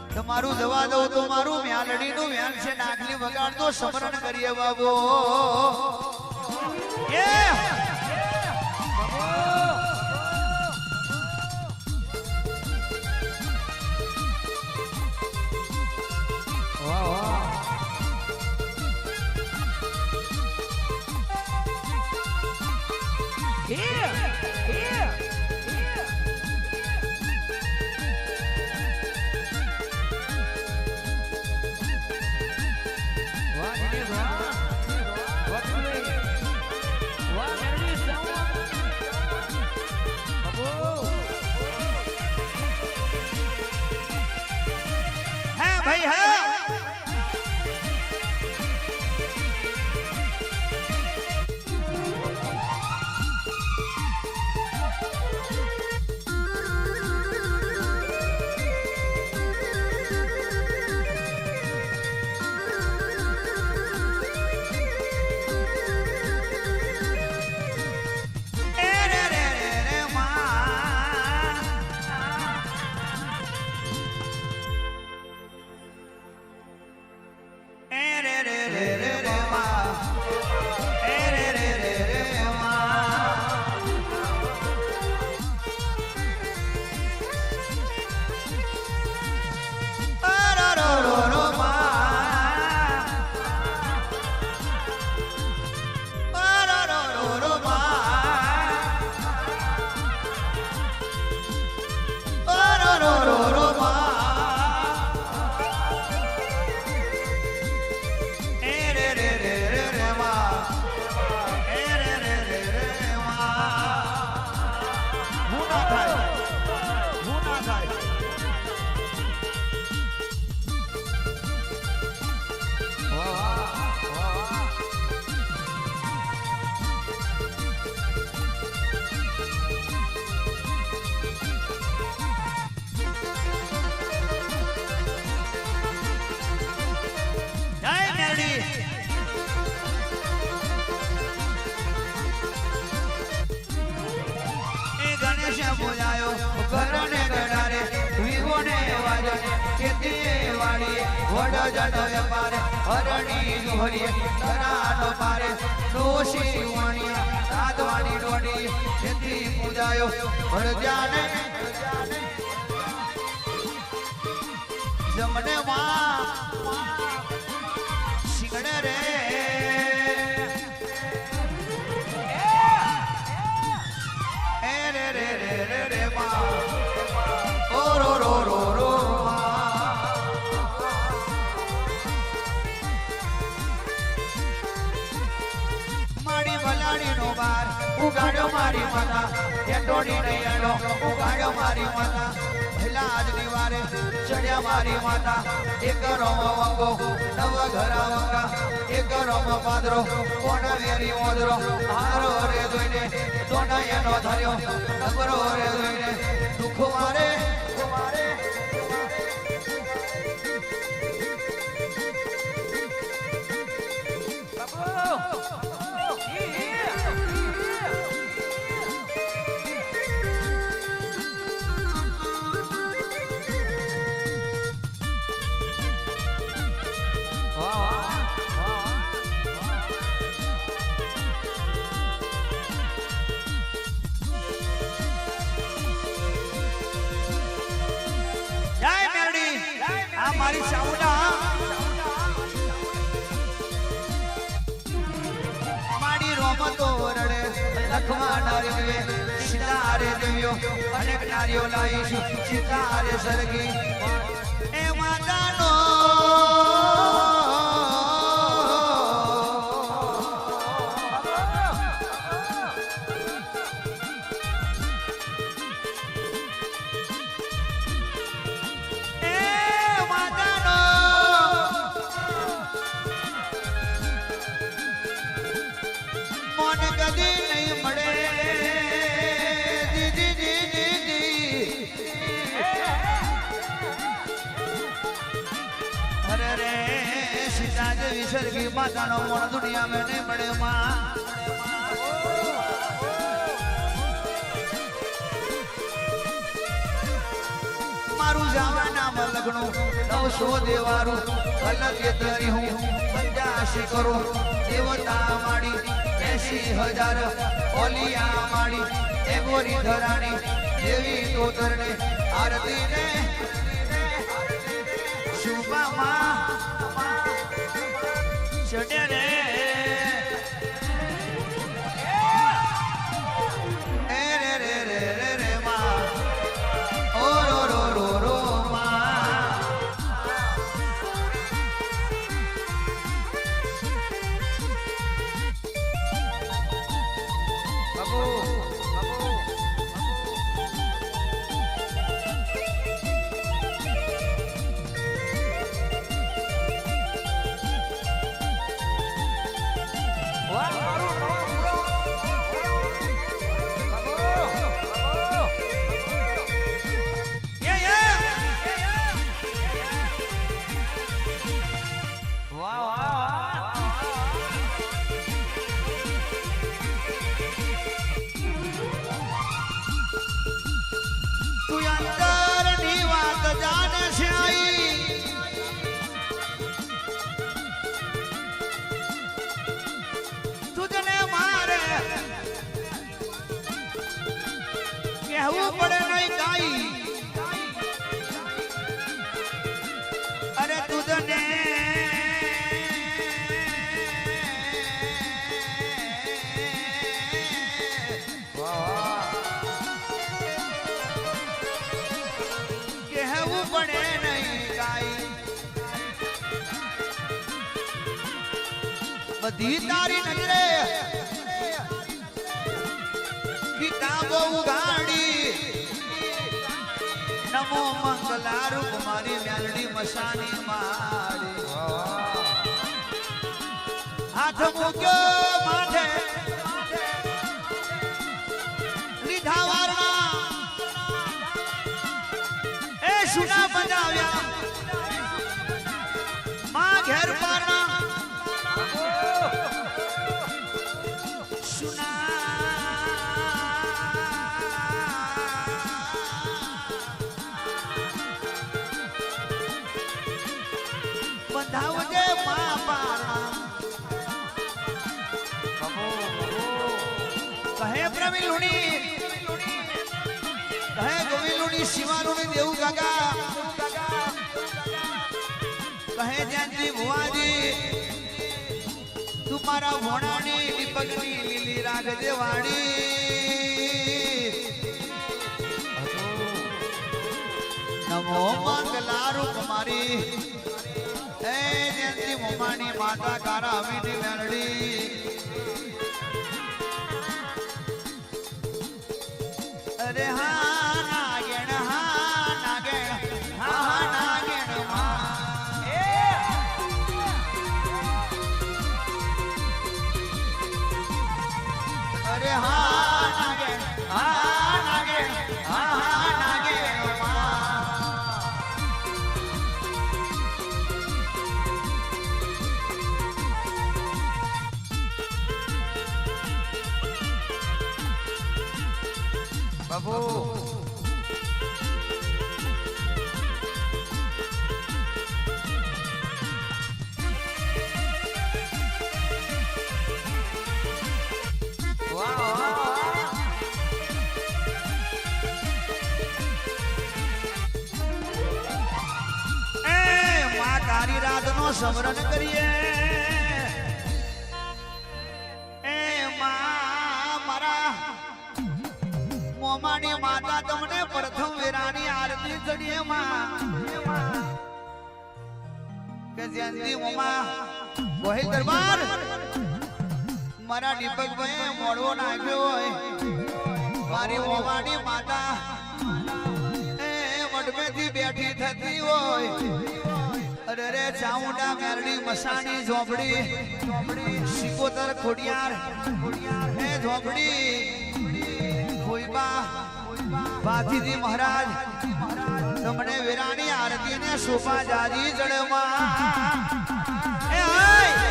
તમારું જવા દઉં તો મારું મ્યાલડીનું વ્યાન છે નાગલી વગાડતો સમરણ કરીએ બાબો ભાઈ હા જમણે સિંગડે રે રે રે રે રે રે ઓ રો રો રો રો મારી ભલાડી નો બાર ઉગાડ્યો મારી માતા ટેટોડી નહીં આડો ઉગાડ્યો મારી માતા ભલા આજની વારે ચડ્યા મારી માતા એક રોમ વંગો નવ ઘરા વંગા એક રોમ પાદરો કોણ વેરી મોદરો હારો રે જોઈને દોના એનો ધર્યો નબરો રે જોઈને દુઃખ મારે મારી ચાઉડા મારી રોમતો વરડે લખવા નારીએ સિતારે દેવ્યો અનેક નારીઓ લાઈશું સિતારે સરગી એ માતાનો सरगी माता नो मोन दुनिया में नहीं बड़े माँ मारू जावा नाम लग લાખનું 900 દેવારું અલગ તરી હું 85 કરોડ દેવતા માડી 80,000 ઓલિયા માડી એગોરી ધરાણી દેવી તોતરને આરતી ને શુભમાં ચડે રે કહેવું પડે નહીં કાઈ અરે તુદને કહેવું પડે નહીં કાઈ બધી તારી નજરે કિતાબો ઉગાડી નમો મંગલારૂ કુમારી મેલડી મસાની મારી હાથ મૂક્યો માથે લીધા વારના એ સુના બનાવ્યા માં ઘેર પારના બંધાવજે મા પારા કહે પ્રવીલુણી કહે ગોવિલુણી શિવાનુણી દેવું કાકા કહે જ્ઞાનજી ભુવાજી તું મારા ભોણાની દીપકની લીલી રાખજે વાડી નમો મંગલારૂપ મારી એ જ્ઞાનજી મોમાની માતા કારા અમીની મેલડી અરે હા નાગેણ હા નાગેણ અરે હા નાગેણ બાબુ કારી રાત નો સમરણ કરીએ એ મારા મોમાની માતા તમને પ્રથમ વેરાની આરતી ચડીએ કે જ્યાંથી મોમા ગોહિલ દરબાર મારા દીપકભાઈ મોડવો નાખ્યો હોય મારી મોમાની માતા એ વડમેથી બેઠી થતી હોય અરે રે ચાઉંડા મેરડી મસાણી ઝોપડી સિકોતર ખોડિયાર હે ઝોપડી ભોઈબા ભાતીજી મહારાજ તમને વીરાની આરતી ને શોભા જાજી જડમાં એ આય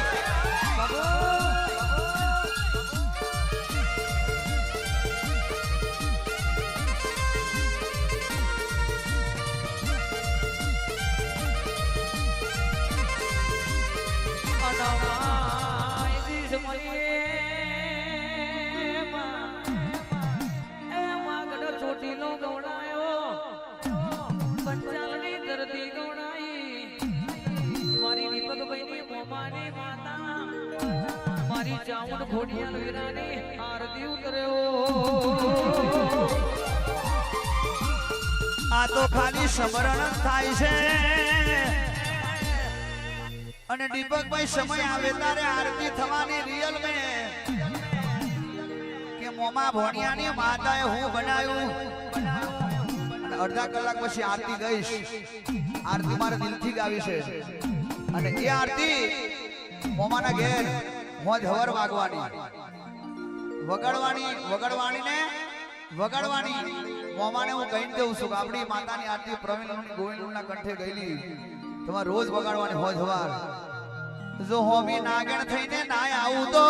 ચોટીલો ગવડાયો પંચાલની દર્દી ગવડાઈ મારી દીપકભાઈની મોમાની માતા મારી ચાઉંડ ઘોડિયાલ વીરાની આરતી ઉતર્યો આ તો ખાલી સમરણ થાય છે અને દીપકભાઈ સમય આવે ત્યારે આરતી થવાની રિયલ મે કે મોમા ભોણિયાની માતાએ હું બનાવ્યું અને અડધા કલાક પછી આરતી ગઈશ આરતી મારા દિલથી ગાવી છે અને એ આરતી મોમાના ઘેર મોજ હવર વાગવાની વગાડવાની મોમાને હું કહીને દઉં છું કે આપણી માતાની આરતી પ્રવીણ ગોવિંદના કંઠે ગયેલી તમારે રોજ વગાડવાની હોજ હવાર જો હોમી નાગણ થઈને નાય આવું તો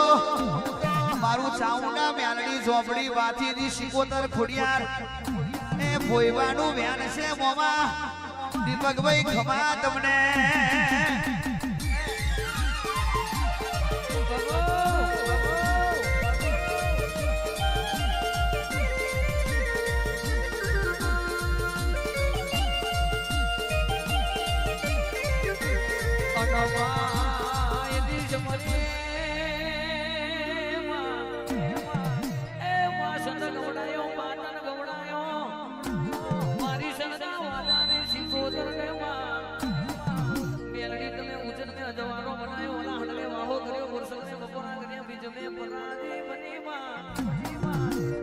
મારું ચાઉંડા મ્યાલડી ઝોપડી વાથી શિકોતર ખોડિયાર એ ભોયવાનું વ્યાન છે મોમા દીપકભાઈ ખમા તમને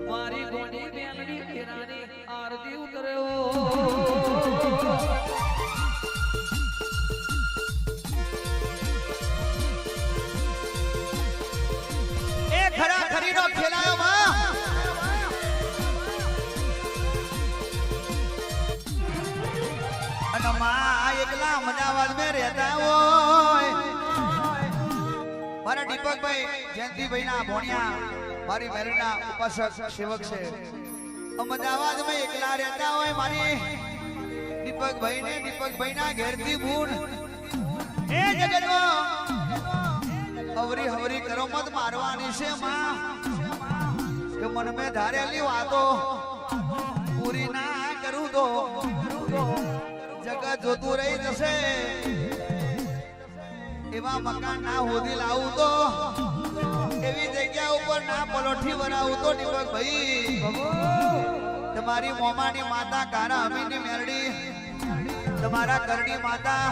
મારી ગોડી બેલડી ફેરાની આરતી ઉતર્યો એ ખરા ખરીનો ખેલાયો માં અને માં એકલા અમદાવાદ મે રહેતા હોય મારા દીપકભાઈ જયંતિભાઈ ના ભોણિયા મારી મેરીના ઉપાસક સેવક છે અમદાવાદમાં એકલા રહેતા હોય મારી દીપકભાઈ ના ઘેરથી બૂન એ જગતમાં હવરી હવરી કરો મત મારવાની છે માં કે મન મે ધારેલી વાતો પૂરી ના કરું તો જગત જોતું રહી જશે એવા મકાન ના હોદી લાવું તો એવી જગ્યા ઉપર ના પલોઠી બનાવું તો દીપકભાઈ તમારી મોમાની માતા કારા અમીની મેરડી તમારા કરણી માતા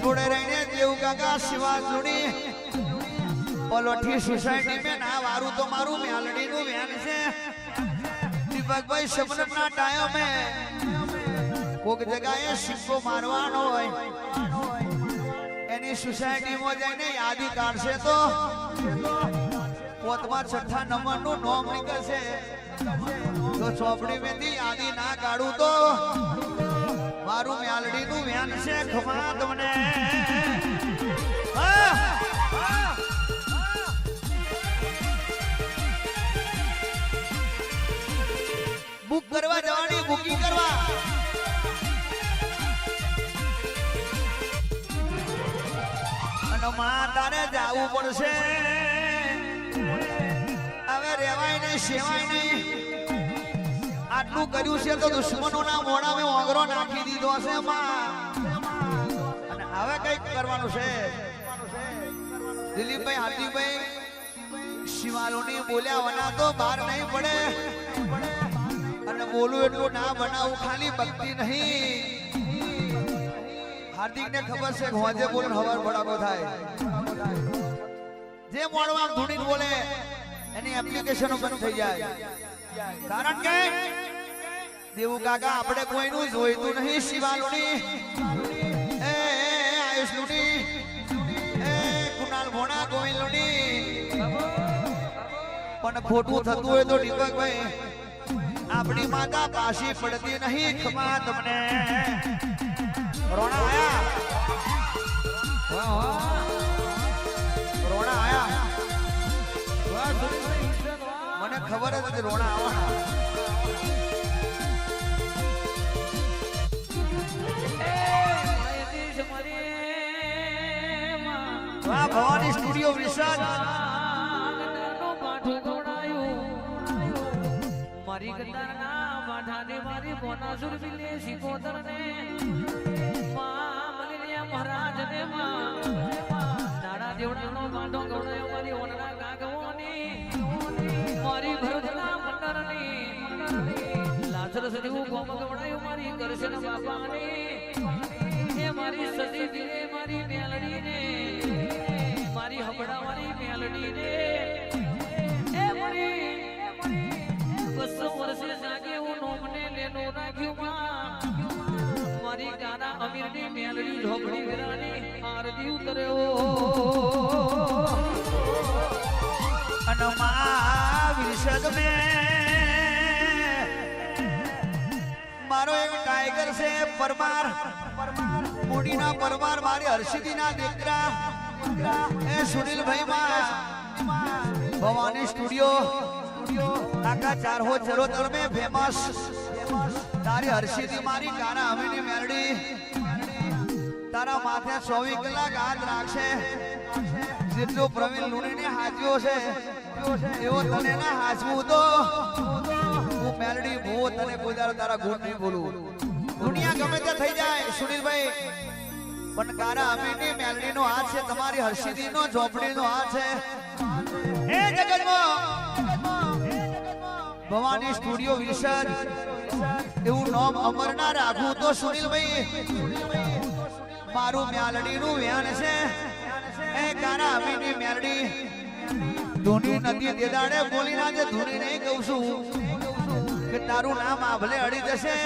જોડે રહીને દેવ કાકા શિવા જોડી પલોઠી સોસાયટી મે ના વારું તો મારું મેલડી નું વ્યાન છે દીપકભાઈ શબનમ ના ટાઈમ મે કોક જગ્યાએ સિક્કો મારવાનો હોય એની સોસાયટીમાં જઈને યાદી કાઢશે તો પોતમાં છઠ્ઠા નંબરનું નોમ નીકળશે તો ચોપડી મેથી યાદી ના કાઢું તો મારું મ્યાલડીનું વ્યાન છે ખમા તમને બુક કરવા જવાની બુકિંગ કરવા તારે જાવું પડશે હવે રેવાય નહીં સેવાય નહીં આટલું કર્યું છે તો દુશ્મનોના મોઢામાં ઓગરો નાખી દીધો છે અને હવે કઈક કરવાનું છે દિલીપભાઈ હાર્દિકભાઈ શિવાલોની બોલ્યા વના તો બહાર નહીં પડે અને બોલું એટલું ના બનાવું ખાલી ભક્તિ નહીં હાર્દિક ને ખબર છે કે હોજે બોલે હવાર ભડાકો થાય જે મોડવા ધૂણી બોલે એની એપ્લિકેશનો બંધ થઈ જાય કારણ કે દેવું કાકા આપણે કોઈનું જોઈતું નહીં શિવાલુની એ આયુષલુની એ કુનાલ ભોણા ગોવિંદલુની પણ ખોટું થતું હોય તો દીપકભાઈ આપણી માતા પાછી પડતી નહીં ખમા તમને રોણા આયા રોણા આયા મને ખબર જ હતી રોણા આવવાના વાહ માં ભવાની સ્ટુડિયો વિશાળ ગટારનો પાઠું ગવડાયું. મારી ગટારના માઠાને મારી મોનાસુર મિલે શિકોતરને માં મલેરિયા મહારાજને માં નાડા દેવડાનો પાઠો ગવડાયો મારી ઓનના ગાગવોની મારી ભરતના મંડળની લાસરસ જેવું ગોમ ગવડાયું મારી કરશન બાપાની એ મારી સતી દીને મારી મેલડીને મારી હબડા મારી મેલડીને એ મારી 200 વર્ષે જાગે હું નોમને લેનો રાખ્યું માં મારી ગાના અમીરની મેલડી ઢોકળી વેરાની આરતી ઉતર્યો અને માં વિરસદ મે મારો એક ટાઈગર છે પરમાર મોડીના પરમાર મારી હર્ષિદીના દીકરા એ સુનિલભાઈ માં ભવાની સ્ટુડિયો આખા ચારહો ચરોતર મે ફેમસ તારી હર્ષિદી મારી ગાના અમીની મેલડી તારા માથે 24 કલાક હાથ રાખશે જેટલો પ્રવીણ લુણીને હાજ્યો છે એવો તને ના હાજવું તો હું મેલડી ભો તને કોઈ દાડો તારા ગુણ નહીં બોલું દુનિયા ગમે તે થઈ જાય સુનિલભાઈ પણ તારા અમીની મેલડીનો હાથ છે તમારી હર્ષિદીનો ઝોપડીનો હાથ છે એ જગતમાં ભવાની સ્ટુડિયો વિશાળ એવું નામ અમર ના રાખું તો સુનિલભાઈ મારું મેલડીનું વ્યાન છે એ તારા અમીની મેલડી ધૂની નદી દેદાડે બોલી ના જે ધૂની નહીં કહું છું કે તારું નામ આભલે અડી જશે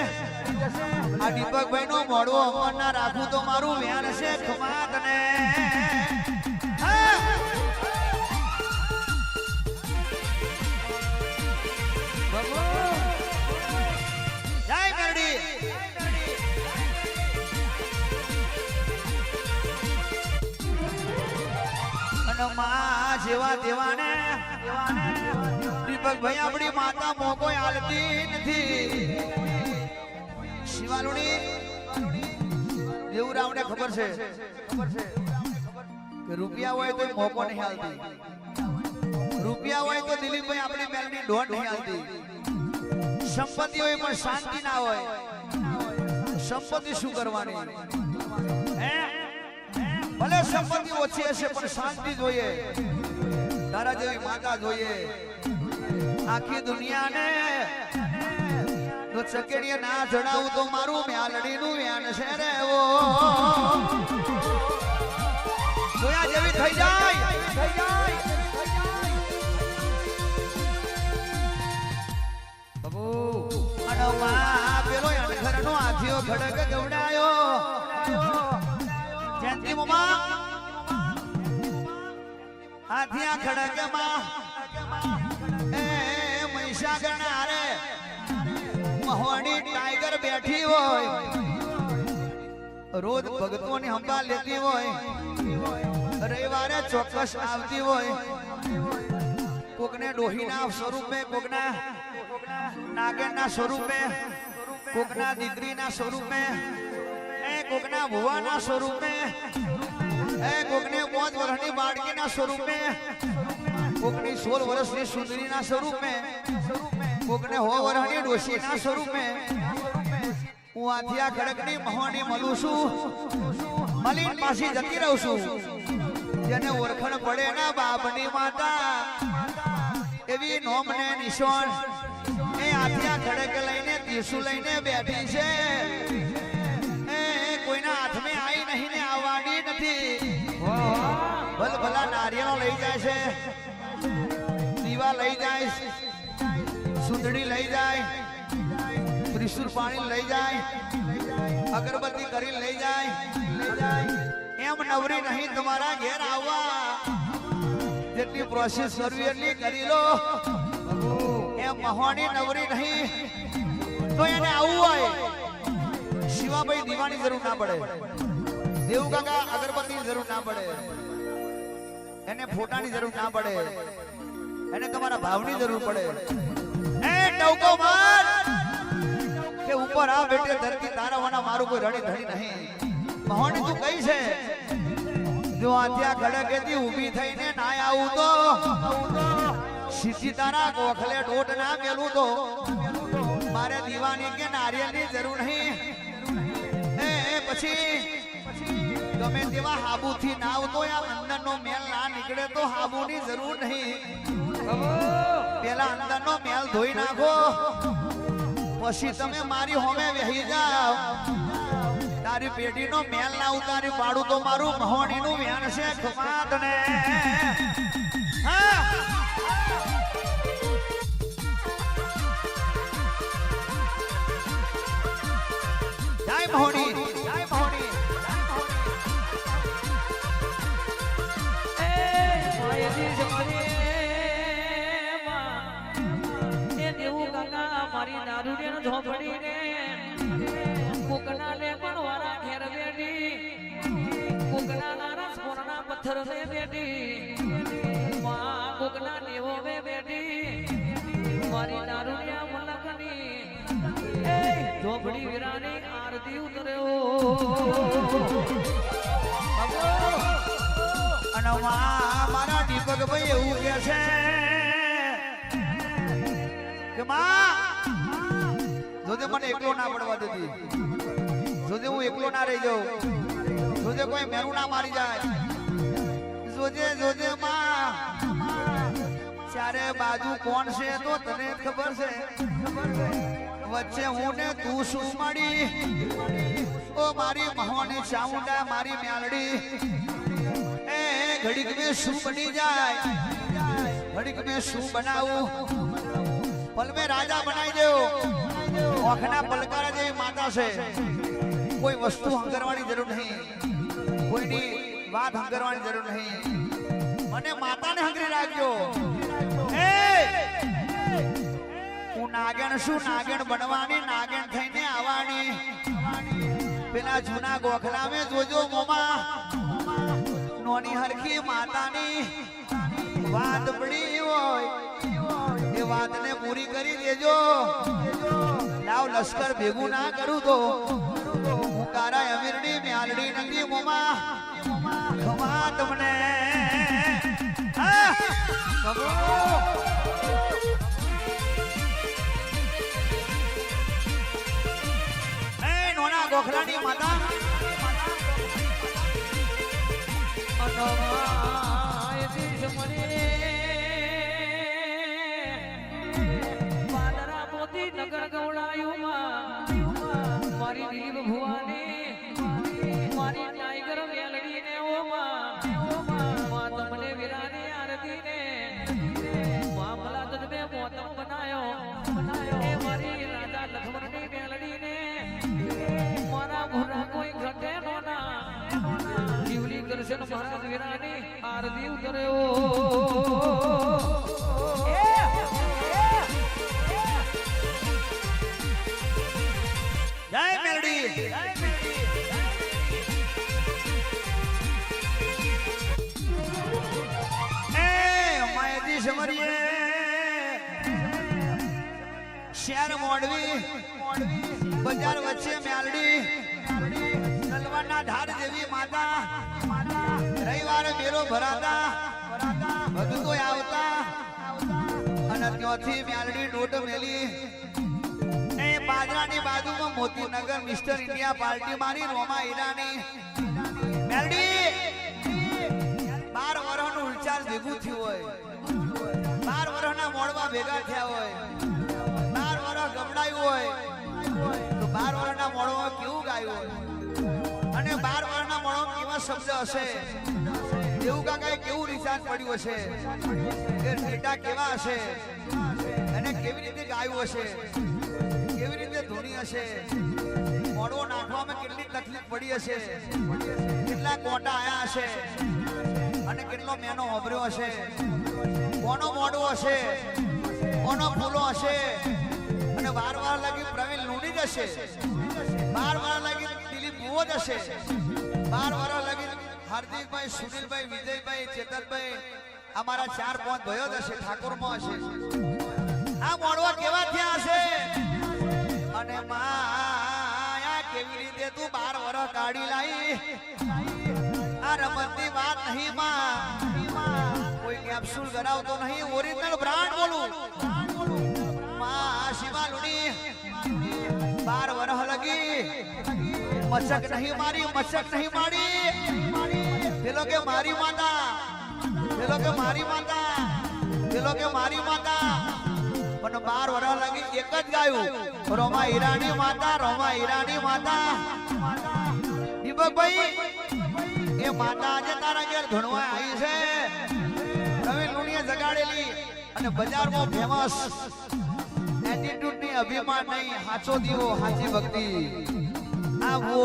આ દીપકભાઈ નો મોડવો અમર ના રાખું તો મારું વ્યાન છે ખમા તને જય મેલડી અને માં જેવા દેવાને દીપકભાઈ આપણી માતા મોકો હાલતી નથી શિવાલુણી દેવરાવને ખબર છે કે રૂપિયા હોય તો મોકો નહીં હાલતી રૂપિયા હોય તો દિલીપભાઈ આપણી મેલડી દોડ નહીં હાલતી સંપત્તિ હોય પણ શાંતિ ના હોય સંપત્તિ શું કરવાની ભલે સંપત્તિ ઓછી હશે પણ શાંતિ જોઈએ તારા જેવી માતા જોઈએ આખી દુનિયાને તો ચકેડીએ ના જણાવું તો મારું મેલડીનું વ્યાન છે રે ઓ જોયા જેવી થઈ જાય બાબુ અને માં પેલો અણખરનો હાથીઓ ખડક ગવડાયો જયંતિ મમા હાથિયા ખડકમાં એ મહિષાગરના રે મહોણી ટાઈગર બેઠી હોય રોજ ભગતોની સંભાળ લેતી હોય રવિવારે ચોક્કસ આવતી હોય કોકને ડોહીના સ્વરૂપે કોકના નાગેરના સ્વરૂપે કોકના દીકરીના સ્વરૂપે કોકના ભુવાના સ્વરૂપે કોકને 5 વર્ષની બાળકીના સ્વરૂપે કોકની 16 વર્ષની સુંદરીના સ્વરૂપે કોકને 100 વર્ષની ડોશીના સ્વરૂપે હું આથિયા ખડકની મહોની મળું છું મલીન પાછી જતી રહું છું જેને ઓળખણ પડે ના બાપની માતા એવી નોમને નિશાન એ આથિયા ખડક લઈને ત્રિશુલ લઈને બેઠી છે કોઈના હાથમાં આવી નહીં ને આવવાની નથી ભલ ભલા નારિયેળો લઈ જાય છે દીવા લઈ જાય સુંદડી લઈ જાય ત્રિશુલ પાણી લઈ જાય અગરબત્તી કરી લઈ જાય એમ નવરી નહીં તમારા ઘેર આવવા જેટલી પ્રોસેસ કરવી એટલી કરી લો એમ મહોની નવરી નહીં તો એને આવવું હોય શિવાભાઈ દીવાની જરૂર ના પડે દેવ કાકા અગરબત્તીની જરૂર ના પડે એને ફોટાની જરૂર ના પડે એને તમારા ભાવની જરૂર પડે એ ટવકો માર કે ઉપર આ બેટે ધરતી તારાવાના મારું કોઈ રણી ધણી નહીં મહોની તું કઈ છે જો આત્યા ખડકેથી ઊભી થઈને ના આવું તો સીધી તારા ગોખલે ડોટ ના મેલું તો મારે દીવાની કે નારિયેળની જરૂર નહીં. પછી ગમે તેવા હાબુથી ના આવતો અંદરનો મેલ ના નીકળે તો હાબુની જરૂર નહીં. પેલા અંદરનો મેલ ધોઈ નાખો પછી તમે મારી હોમે વહી જાઓ. તારી પેઢીનો મેલ ના ઉતારી પાડું તો મારું મહોણીનું વ્યાન છે ખમા તને. જય મહોણી, જય મહોણી. મારી દારૂડિયાનો ઝોપડીને કોકનાને પણ વારા ઘેર બેઠી, કોકનાના રસપોરના પથ્થર મે બેઠી, માં કોકના દેવો મે બેઠી, મારી દારૂડિયા મલકની ઝોપડી વીરાની આરતી ઉતર્યો. અને મારા દીપકભાઈ એવું કે છે કે માં જોજે મને એકલો ના પડવા દેતી, જોજે હું એકલો ના રહી જાઉં, જોજે કોઈ મેરું ના મારી જાય, જોજે જોજે માં ચારે બાજુ કોણ છે તો તને ખબર છે, વચ્ચે હું ને તું શું મળી. ઓ મારી મહોની ચાઉંડા મારી મ્યાલડી એ ઘડીક મેં શું બની જાય, ઘડીક મેં શું બનાવું, પલ મેં રાજા બનાવી દેવો. ઓખના પલકારા જેવી માતા છે, કોઈ વસ્તુ હંગરવાની જરૂર નહીં, કોઈની વાત હંગરવાની જરૂર નહીં. મને માતાને હંગરી રાખજો. હું નાગણ શું નાગણ બનવાની, નાગણ થઈને આવવાની. પેલા જૂના ગોખલા મેં જોજો મોમાં નોની હરખી માતાની વાત પડી હોય એ વાતને પૂરી કરી દેજો. લાવ લશ્કર ભેગું ના કરું તો હું કારા અમીરની મ્યાલડી નગરી મોમાં ખમા તમને. નોના ગોખલાની માતા પાદરા મોતી નગર ગવડાયું મારી દીવ ભુવાની, મારી ટાઈગર વેલડી ને ઓમાં તમને વીરાની આરતી ને મામલા તજમે મોતમ બનાયો. એ મારી રાજા લક્ષ્મણની વેલડી ને મારા ભૂરા કોઈ ઘટે નોના જીવલી દર્શન મહારાજ વીરાની આરતી ઉતર્યો. જય મેલડી. એ માયદી સમરીએ શહેર મોડવી બજાર વચ્ચે મેલડી તલવારના ધાર જેવી માતા. રવિવારે મેળો ભરાતા ભગતો આવતા અને ત્યાંથી મેલડી નોટ મેલી. બાજરાની બાજુમાં મોતીનગર મિસ્ટર ઇન્ડિયા પાર્ટી મારી રોમા ઈરાની મેલડી 12 વર્ષનું ઉલચાર ભેગું થયું હોય, 12 વર્ષના મોડવા ભેગા થયા હોય, 12 વર્ષ ગમડાયું હોય તો 12 વર્ષના મોડવામાં કેવું ગાયું હોય અને 12 વર્ષના મોડવામાં કેવા શબ્દ હશે, એવું કાકાએ કેવું રિચાર્જ પડ્યું હશે, એ ડેટા કેવા હશે અને કેવી રીતે ગાયું હશે, કેવી રીતે ધૂણી હશે, મોડવો નાખવામાં કેટલી તકલીફ પડી હશે, કેટલા કોટા આયા હશે અને કેટલો મેનો વાપર્યો હશે, કોનો મોડવો હશે, કોનો ફૂલો હશે અને વાર લાગી પ્રવીણ લૂણી જશે, વાર લાગી દિલીપ ભુવો જશે, વાર લાગી હાર્દિકભાઈ, સુનિલભાઈ, વિજયભાઈ, ચેતનભાઈ અમારા 4-5 ભયો જશે, ઠાકોરમાં હશે. આ મોડવા કેવા થયા હશે અને માયા કેવી રીતે તું 12 વર્ષ કાઢી લાઈ. આ રમતની વાત નહીં માં કોઈ કેપ્સ્યુલ કરાવતો નહીં ઓરિજિનલ બ્રાન્ડ બોલું માં શિવાલુની 12 વર્ષ લગી મચક નહીં મારી પેલો કે મારી માતા પેલો કે મારી માતા પણ 12 વર્ષ લગી એક જ ગાયું રોમા હીરાની માતા દીપકભાઈ એ માતા આજે તારા ઘેર ધણવા આવી છે નવી લુણીએ જગાડેલી અને બજારમાં ફેમસ એટીટ્યુડ ની અભિમાન નહીં સાચો દીવો સાચી ભક્તિ આ વો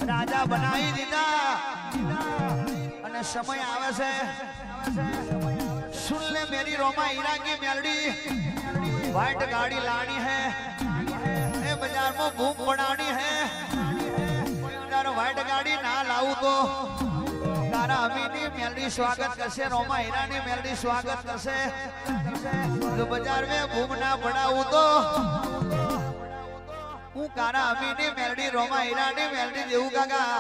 રાજા બનાવી દીધા અને સમય આવે છે सुन ले मेरी रोमा हीरा की मेलडी व्हाइट गाड़ी लानी है ए बाजार में बूम बनानी है तारा व्हाइट गाड़ी ना लाऊं तो तारा अमीनी मेलडी स्वागत करसे रोमा हीरा ની मेलडी स्वागत करसे जो बाजार में बूम ना बनाऊं तो હું કારા અમીની મેલડી રોમા હીરાની મેલડી દેવું કાકા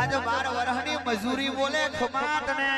આજે 12 વર્ષની મજૂરી બોલે ખમાત ને